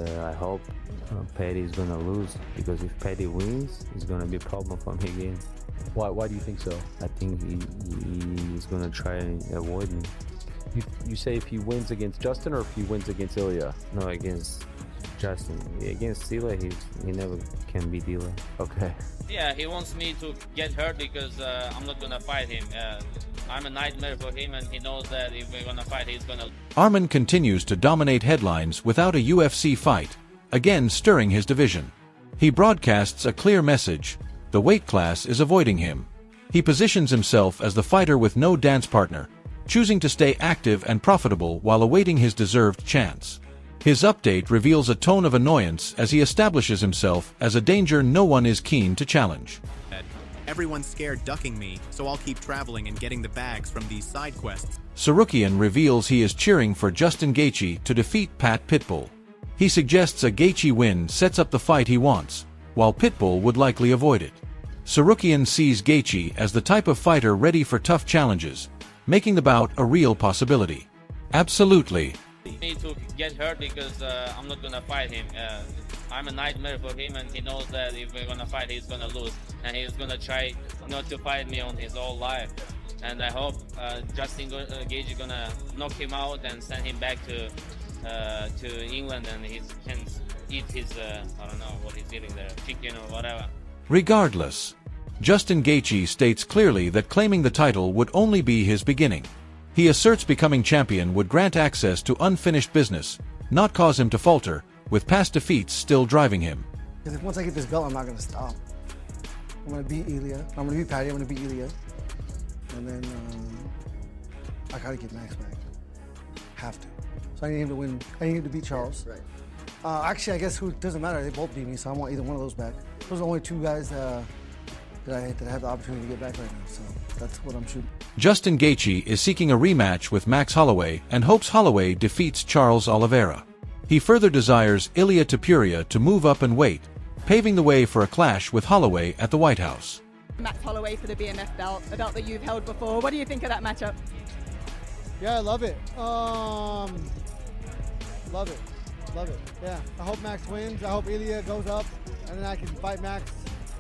I hope Paddy is gonna lose, because if Paddy wins, it's gonna be a problem for me again. Why do you think so? I think he's gonna try and avoid me. You say if he wins against Justin or if he wins against Ilya? No, against Justin. Against Ilya, he never can beat Ilya. Okay. Yeah, he wants me to get hurt because I'm not gonna fight him. I'm a nightmare for him, and he knows that if we're gonna fight, he's gonna. Arman continues to dominate headlines without a UFC fight, again stirring his division. He broadcasts a clear message: the weight class is avoiding him. He positions himself as the fighter with no dance partner, choosing to stay active and profitable while awaiting his deserved chance. His update reveals a tone of annoyance as he establishes himself as a danger no one is keen to challenge. Everyone's scared ducking me, so I'll keep traveling and getting the bags from these side quests. Tsarukyan reveals he is cheering for Justin Gaethje to defeat Pat Pitbull. He suggests a Gaethje win sets up the fight he wants, while Pitbull would likely avoid it. Tsarukyan sees Gaethje as the type of fighter ready for tough challenges, making the bout a real possibility. Absolutely. Me to get hurt because I'm not gonna fight him. I'm a nightmare for him, and he knows that if we're gonna fight, he's gonna lose, and he's gonna try not to fight me on his whole life. And I hope Justin Gaethje gonna knock him out and send him back to England, and he can eat his I don't know what he's eating there, chicken or whatever. Regardless, Justin Gaethje states clearly that claiming the title would only be his beginning. He asserts becoming champion would grant access to unfinished business, not cause him to falter, with past defeats still driving him. Because once I get this belt, I'm not going to stop. I'm going to beat Ilya. I'm going to beat Paddy. I'm going to beat Ilya. And then I got to get Max back. Have to. So I need him to win. I need him to beat Charles. Right. Actually, I guess who doesn't matter. They both beat me, so I want either one of those back. Those are the only two guys that I have the opportunity to get back right now. So that's what I'm shooting. Justin Gaethje is seeking a rematch with Max Holloway and hopes Holloway defeats Charles Oliveira. He further desires Ilya Topuria to move up and weight, paving the way for a clash with Holloway at the White House. Max Holloway for the BMF belt, a belt that you've held before. What do you think of that matchup? Yeah, I love it. Love it. Love it. Yeah, I hope Max wins. I hope Ilya goes up, and then I can fight Max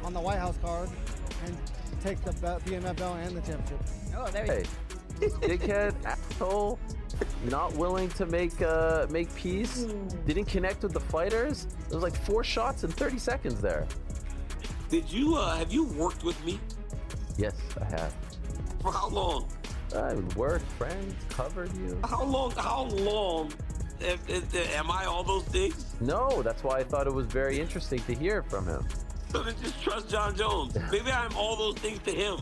on the White House card and take the BMF belt and the championship. Oh, there we go. Hey, dickhead, asshole, not willing to make peace, didn't connect with the fighters. There was like 4 shots in 30 seconds there. Did you, have you worked with me? Yes, I have. For how long? I worked, friends, covered you. How long am I all those things? No, that's why I thought it was very interesting to hear from him. So then just trust John Jones. Maybe I'm all those things to him.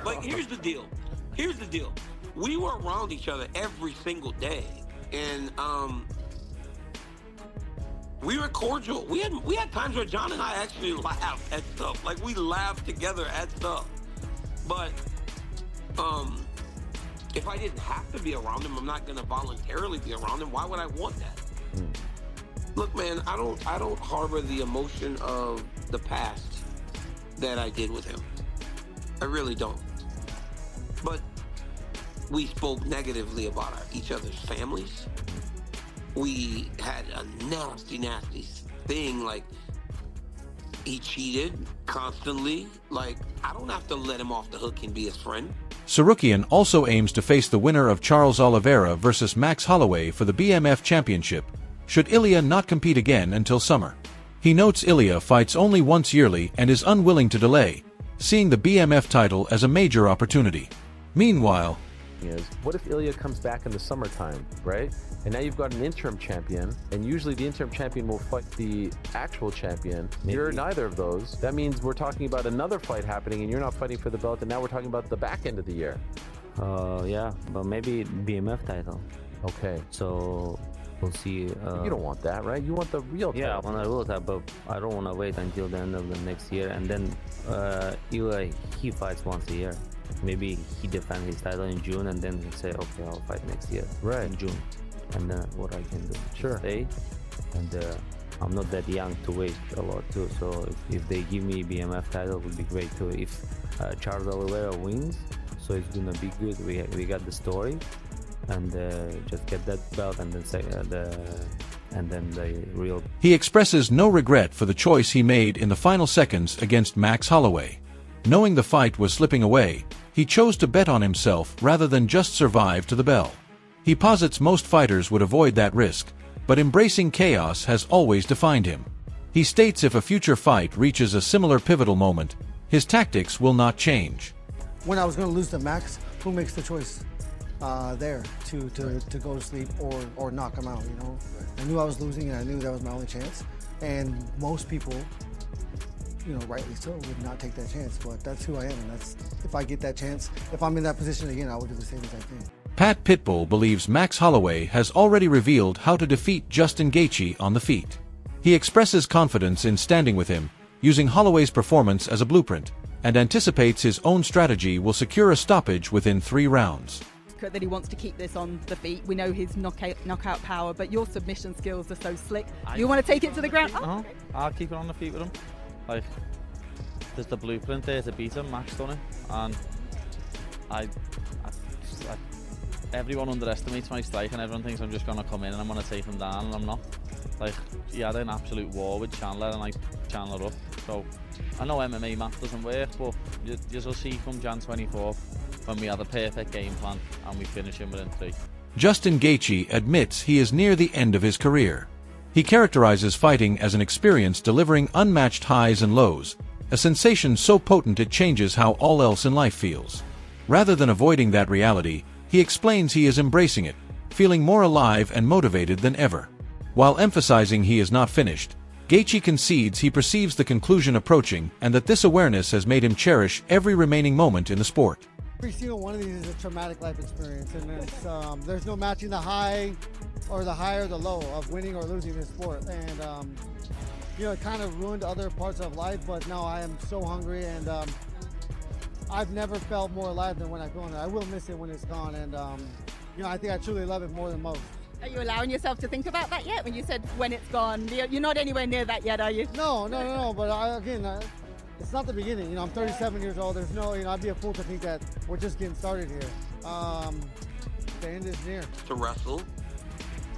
Like, here's the deal. We were around each other every single day, and we were cordial. We had times where John and I actually laughed at stuff. Like, we laughed together at stuff. But if I didn't have to be around him, I'm not gonna voluntarily be around him. Why would I want that? Look, man, I don't harbor the emotion of the past that I did with him. I really don't. But we spoke negatively about each other's families. We had a nasty thing, like he cheated constantly. Like, I don't have to let him off the hook and be his friend. Tsarukyan also aims to face the winner of Charles Oliveira versus Max Holloway for the BMF championship, should Ilya not compete again until summer. He notes Ilya fights only once yearly and is unwilling to delay, seeing the BMF title as a major opportunity. Meanwhile, what if Ilya comes back in the summertime, right? And now you've got an interim champion, and usually the interim champion will fight the actual champion. Maybe. You're neither of those. That means we're talking about another fight happening, and you're not fighting for the belt, and now we're talking about the back end of the year. Yeah, but maybe BMF title. Okay. So we'll see. You don't want that, right? You want the real title. Yeah, I want a real title, but I don't want to wait until the end of the next year. And then Ilya, he fights once a year. Maybe he defends his title in June, and then he say, okay, I'll fight next year, right, in June. And then what I can do, sure, stay. And I'm not that young to wait a lot too. So if they give me BMF title, it would be great too. If Charles Oliveira wins, so it's gonna be good. We got the story, and just get that belt, and then and then the real. He expresses no regret for the choice he made in the final seconds against Max Holloway. Knowing the fight was slipping away, he chose to bet on himself rather than just survive to the bell. He posits most fighters would avoid that risk, but embracing chaos has always defined him. He states if a future fight reaches a similar pivotal moment, his tactics will not change. When I was going to lose to Max, who makes the choice there to go to sleep or knock him out, you know? I knew I was losing and I knew that was my only chance. And most people, you know, rightly so, would not take that chance. But that's who I am, and that's, if I get that chance, if I'm in that position again, I would do the same exact thing. Pat Pitbull believes Max Holloway has already revealed how to defeat Justin Gaethje on the feet. He expresses confidence in standing with him, using Holloway's performance as a blueprint, and anticipates his own strategy will secure a stoppage within 3 rounds. That he wants to keep this on the feet. We know his knockout power, but your submission skills are so slick. You want to take it to the ground? Oh, okay. I'll keep it on the feet with him. Like, there's the blueprint there to beat him. Max done it, and everyone underestimates my strike, and everyone thinks I'm just gonna come in and I'm gonna take him down, and I'm not. Like, he had an absolute war with Chandler, and I Chandler up. So I know MMA math doesn't work, but you'll see come Jan 24th when we have a perfect game plan and we finish him within 3. Justin Gaethje admits he is near the end of his career. He characterizes fighting as an experience delivering unmatched highs and lows, a sensation so potent it changes how all else in life feels. Rather than avoiding that reality, he explains he is embracing it, feeling more alive and motivated than ever. While emphasizing he is not finished, Gaethje concedes he perceives the conclusion approaching and that this awareness has made him cherish every remaining moment in the sport. Every single one of these is a traumatic life experience, and there's no matching the high or the low of winning or losing this sport. And you know, it kind of ruined other parts of life, but now I am so hungry, and I've never felt more alive than when I feel in it. I will miss it when it's gone, and you know, I think I truly love it more than most. Are you allowing yourself to think about that yet? When you said when it's gone, you're not anywhere near that yet, are you? No. But again, it's not the beginning. You know, I'm 37 years old. There's no, you know, I'd be a fool to think that we're just getting started here. The end is near. To wrestle,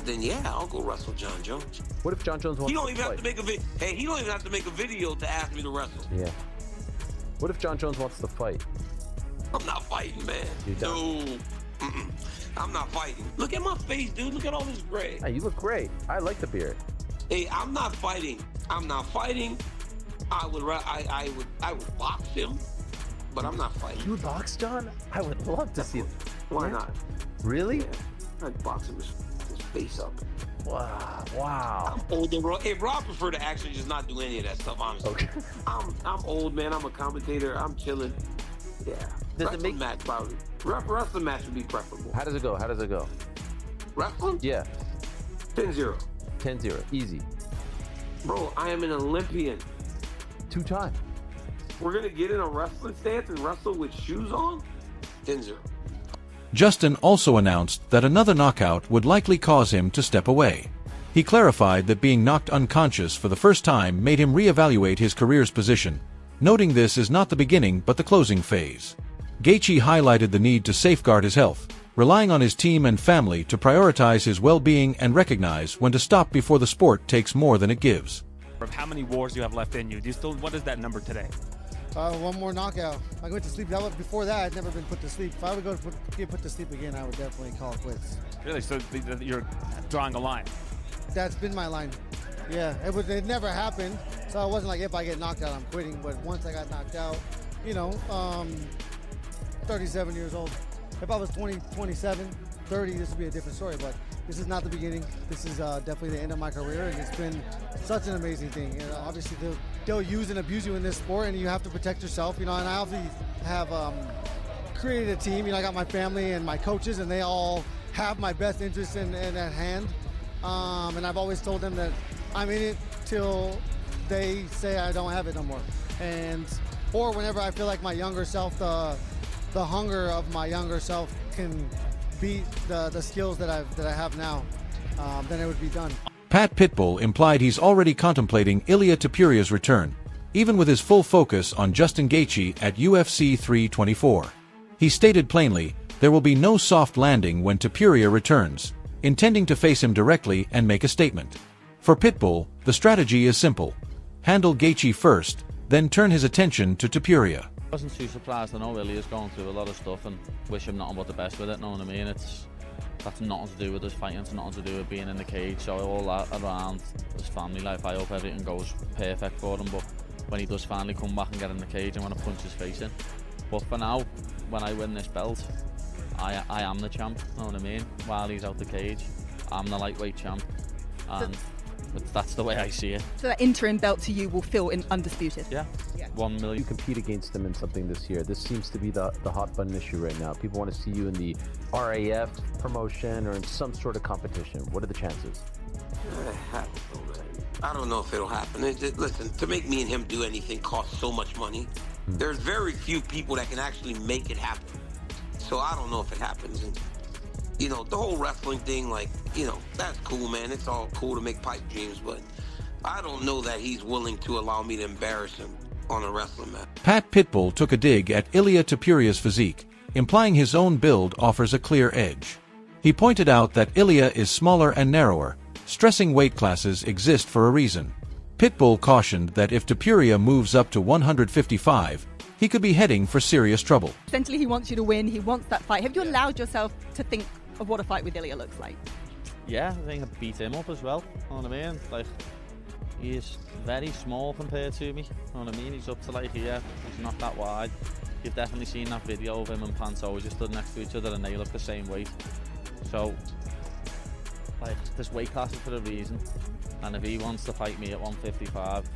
then yeah, I'll go wrestle John Jones. What if John Jones wants He don't to even fight? have to make a video. Hey, he don't even have to make a video to ask me to wrestle. Yeah. What if John Jones wants to fight? I'm not fighting, man. You No. don't? I'm not fighting. Look at my face, dude. Look at all this gray. Hey, you look great. I like the beard. Hey, I'm not fighting. I'm not fighting. I would box him, but I'm not fighting. You would box John? I would love to see it. Why not? Really? Yeah, I'd box him his face up. Wow. I'm older, bro. Hey, bro, I prefer to actually just not do any of that stuff, honestly. Okay. I'm old, man. I'm a commentator. I'm chilling. Yeah. Wrestling match, probably. Wrestling match would be preferable. How does it go? Wrestling? Yeah. 10-0. 10-0. Easy. Bro, I am an Olympian. 2-time. We're going to get in a wrestling stance and wrestle with shoes on? 10-0. Justin also announced that another knockout would likely cause him to step away. He clarified that being knocked unconscious for the first time made him reevaluate his career's position, noting this is not the beginning but the closing phase. Gaethje highlighted the need to safeguard his health, relying on his team and family to prioritize his well-being and recognize when to stop before the sport takes more than it gives. How many wars do you have left in you? What is that number today? One more knockout. I went to sleep. Before that, I'd never been put to sleep. If I would get put to sleep again, I would definitely call it quits. Really? So you're drawing a line? That's been my line. Yeah, it never happened. So it wasn't like if I get knocked out, I'm quitting. But once I got knocked out, you know, 37 years old. If I was 20, 27, 30, this would be a different story. But this is not the beginning. This is definitely the end of my career, and it's been such an amazing thing. You know, obviously, they'll use and abuse you in this sport, and you have to protect yourself. You know, and I obviously have created a team. You know, I got my family and my coaches, and they all have my best interests in at hand. And I've always told them that I'm in it till they say I don't have it no more. Or whenever I feel like my younger self, the hunger of my younger self can beat the skills that I have now, then it would be done. Pat Pitbull implied he's already contemplating Ilia Topuria's return, even with his full focus on Justin Gaethje at UFC 324. He stated plainly, there will be no soft landing when Topuria returns, intending to face him directly and make a statement. For Pitbull, the strategy is simple. Handle Gaethje first, then turn his attention to Topuria. I wasn't too surprised. I know Ilya's going through a lot of stuff and wish him nothing but the best with it, know what I mean? That's nothing to do with us fighting, it's nothing to do with being in the cage, so all that around his family life, I hope everything goes perfect for him, but when he does finally come back and get in the cage, I'm going to punch his face in. But for now, when I win this belt, I am the champ, know what I mean? While he's out the cage, I'm the lightweight champ, and that's the way I see it. So that interim belt to you will feel undisputed? Yeah. 1 million. You compete against them in something this year. This seems to be the hot button issue right now. People want to see you in the RAF promotion or in some sort of competition. What are the chances? I don't know if it'll happen. Listen, to make me and him do anything costs so much money. There's very few people that can actually make it happen. So I don't know if it happens. And, you know, the whole wrestling thing, like, you know, that's cool, man. It's all cool to make pipe dreams, but I don't know that he's willing to allow me to embarrass him on a wrestling match. Pat Pitbull took a dig at Ilia Topuria's physique, implying his own build offers a clear edge. He pointed out that Ilia is smaller and narrower, stressing weight classes exist for a reason. Pitbull cautioned that if Topuria moves up to 155, he could be heading for serious trouble. Essentially, he wants you to win, he wants that fight. Have you allowed yourself to think of what a fight with Ilya looks like? Yeah, I think I beat him up as well, know what I mean? Like, he's very small compared to me, know what I mean? He's up to like here, he's not that wide. You've definitely seen that video of him and Panto just stood next to each other and they look the same weight. So, like, this weight class is for a reason. And if he wants to fight me at 155,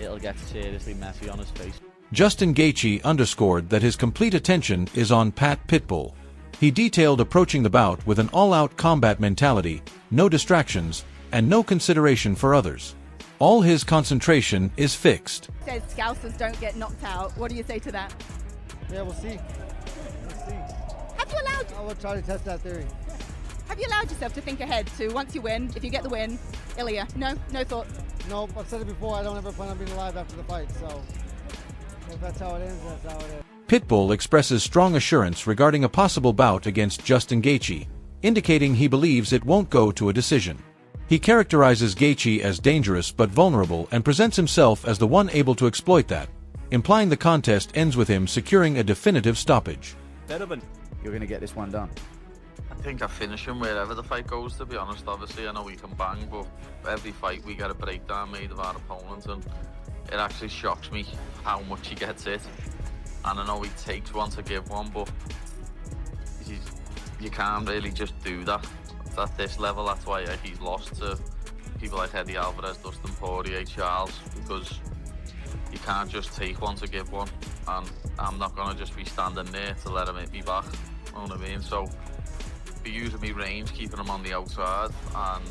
it'll get seriously messy on his face. Justin Gaethje underscored that his complete attention is on Pat Pitbull. He detailed approaching the bout with an all-out combat mentality, no distractions, and no consideration for others. All his concentration is fixed. Says Scousers don't get knocked out. What do you say to that? Yeah, we'll see. We'll see. Have you allowed... I will try to test that theory. Have you allowed yourself to think ahead to once you win, if you get the win, Ilya? No thought? Nope, I've said it before, I don't ever plan on being alive after the fight, so if that's how it ends, that's how it ends. Pitbull expresses strong assurance regarding a possible bout against Justin Gaethje, indicating he believes it won't go to a decision. He characterizes Gaethje as dangerous but vulnerable and presents himself as the one able to exploit that, implying the contest ends with him securing a definitive stoppage. You're going to get this one done. I think I finish him wherever the fight goes, to be honest. Obviously, I know we can bang, but every fight we get a breakdown made of our opponent, and it actually shocks me how much he gets hit. And I know he takes one to give one, but you can't really just do that at this level. That's why he's lost to people like Eddie Alvarez, Dustin Poirier, Charles, because you can't just take one to give one, and I'm not going to just be standing there to let him hit me back, you know what I mean? So be using me range, keeping him on the outside, and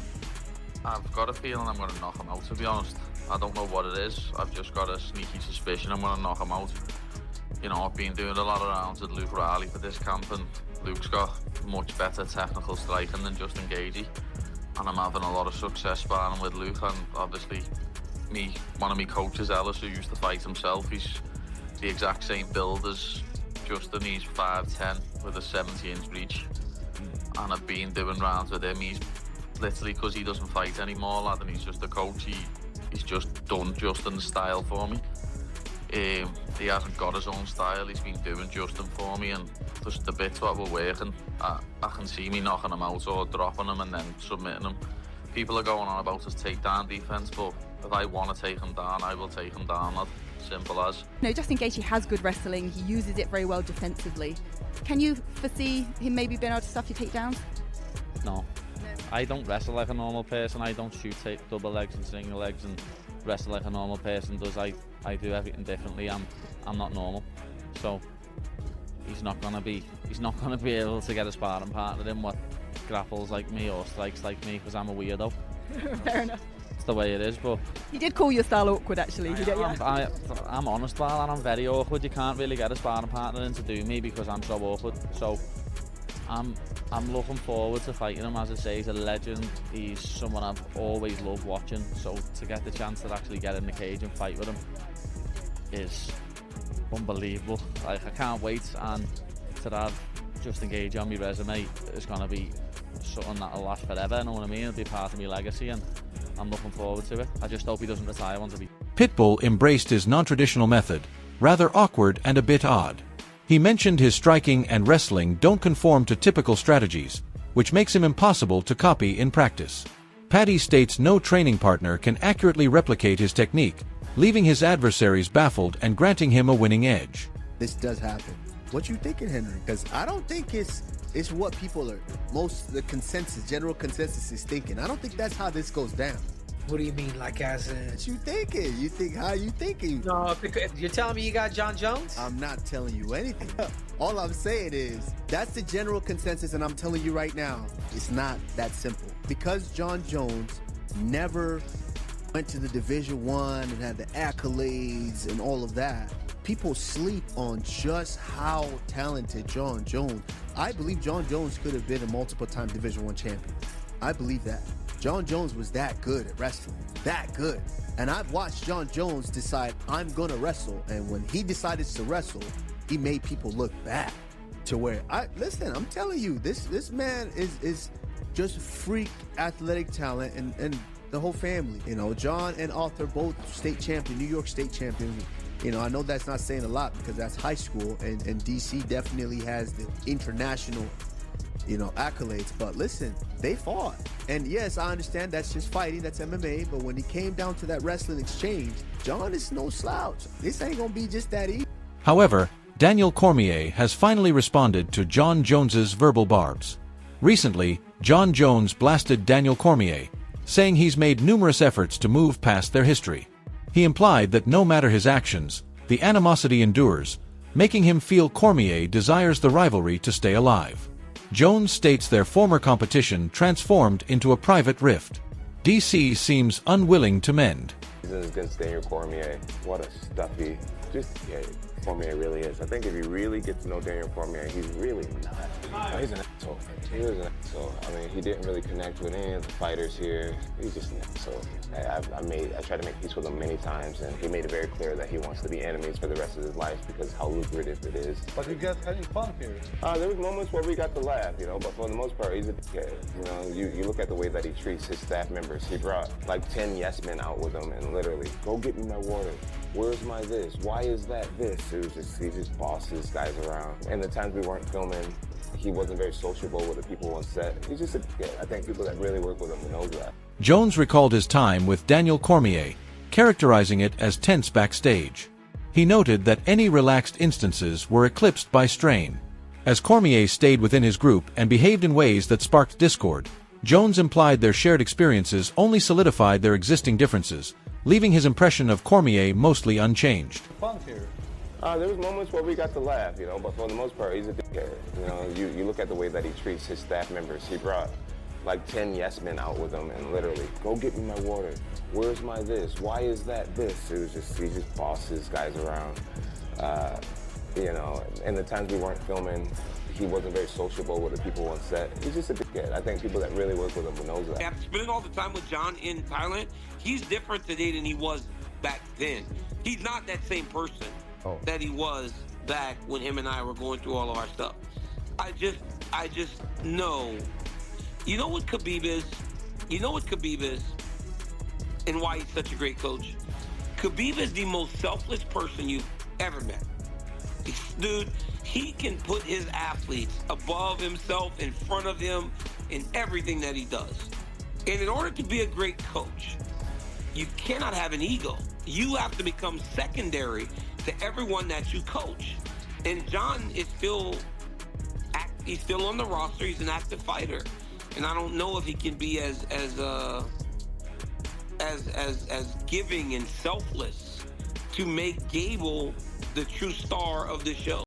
I've got a feeling I'm going to knock him out, to be honest. I don't know what it is, I've just got a sneaky suspicion I'm going to knock him out. You know, I've been doing a lot of rounds with Luke Riley for this camp, and Luke's got much better technical striking than Justin Gaethje, and I'm having a lot of success sparring with Luke. And obviously one of my coaches, Ellis, who used to fight himself, he's the exact same build as Justin. He's 5'10" with a 70-inch reach, and I've been doing rounds with him. He's literally, because he doesn't fight anymore, lad, and he's just a coach, he's just done Justin's style for me. He hasn't got his own style, he's been doing Justin for me, and just the bits that were working, I can see me knocking him out or dropping him and then submitting him. People are going on about his takedown defense, but if I want to take him down, I will take him down, lad. Simple as. No, Justin Gaethje has good wrestling, he uses it very well defensively. Can you foresee him maybe being able to stuff your takedowns? No. I don't wrestle like a normal person, I don't shoot double legs and single legs and wrestle like a normal person does. I do everything differently. I'm not normal, so he's not gonna be able to get a sparring partner in what grapples like me or strikes like me, because I'm a weirdo. Fair enough. It's the way it is. But he did call your style awkward, actually. I'm honest, Val, and I'm very awkward. You can't really get a sparring partner in to do me because I'm so awkward. So I'm looking forward to fighting him. As I say, he's a legend. He's someone I've always loved watching. So to get the chance to actually get in the cage and fight with him is unbelievable. Like, I can't wait, and to have Justin Gaethje on my resume is going to be something that'll last forever. You know what I mean? It'll be part of my legacy, and I'm looking forward to it. I just hope he doesn't retire once he... Pitbull embraced his non-traditional method, rather awkward and a bit odd. He mentioned his striking and wrestling don't conform to typical strategies, which makes him impossible to copy in practice. Paddy states no training partner can accurately replicate his technique, leaving his adversaries baffled and granting him a winning edge. This does happen. What you thinking, Henry? Because I don't think it's what people are, the consensus, general consensus is thinking. I don't think that's how this goes down. What do you mean, like as in? What you thinking? You think how you thinking? No, you're telling me you got John Jones? I'm not telling you anything. All I'm saying is, that's the general consensus, and I'm telling you right now, it's not that simple. Because John Jones never went to the Division I and had the accolades and all of that, people sleep on just how talented John Jones. I believe John Jones could have been a multiple-time Division I champion. I believe that. John Jones was that good at wrestling, that good. And I've watched John Jones decide, I'm gonna wrestle. And when he decided to wrestle, he made people look bad. To where, listen, I'm telling you, this man is just freak athletic talent and the whole family. You know, John and Arthur, both state champion, New York state champion. You know, I know that's not saying a lot because that's high school, and DC definitely has the international, you know, accolades. But listen, they fought. And yes, I understand that's just fighting, that's MMA, but when it came down to that wrestling exchange, John is no slouch. This ain't gonna be just that easy. However, Daniel Cormier has finally responded to John Jones's verbal barbs. Recently, John Jones blasted Daniel Cormier, saying he's made numerous efforts to move past their history. He implied that no matter his actions, the animosity endures, making him feel Cormier desires the rivalry to stay alive. Jones states their former competition transformed into a private rift. DC seems unwilling to mend. He's against Daniel Cormier. What a stuffy, Cormier really is. I think if you really get to know Daniel Cormier, he's really not. He's an asshole. He is an asshole. I mean, he didn't really connect with any of the fighters here. He's just an asshole. I tried to make peace with him many times, and he made it very clear that he wants to be enemies for the rest of his life because how lucrative it is. But you guys had any fun here? There was moments where we got to laugh, you know, but for the most part, he's a dickhead. You know, you look at the way that he treats his staff members. He brought like 10 yes men out with him and literally, go get me my water. Where's my this? Why is that this? It was just, he just bosses guys around. And the times we weren't filming, he wasn't very sociable with the people on set. He's just a dickhead. I think people that really work with him know that. Jones recalled his time with Daniel Cormier, characterizing it as tense backstage. He noted that any relaxed instances were eclipsed by strain. As Cormier stayed within his group and behaved in ways that sparked discord, Jones implied their shared experiences only solidified their existing differences, leaving his impression of Cormier mostly unchanged. Fun here. There was moments where we got to laugh, you know, but for the most part, he's a dickhead. You know, you look at the way that he treats his staff members. He brought like 10 yes men out with him and literally, go get me my water. Where's my this? Why is that this? It was just, he just bosses guys around. You know, and the times we weren't filming, he wasn't very sociable with the people on set. He's just a dickhead. I think people that really work with him knows that. After spending all the time with John in Thailand, he's different today than he was back then. He's not that same person that he was back when him and I were going through all of our stuff. I just know. You know what Khabib is? You know what Khabib is? And why he's such a great coach? Khabib is the most selfless person you've ever met. Dude, he can put his athletes above himself, in front of him, in everything that he does. And in order to be a great coach, you cannot have an ego. You have to become secondary to everyone that you coach. And John is he's still on the roster. He's an active fighter. And I don't know if he can be as giving and selfless to make Gable the true star of the show.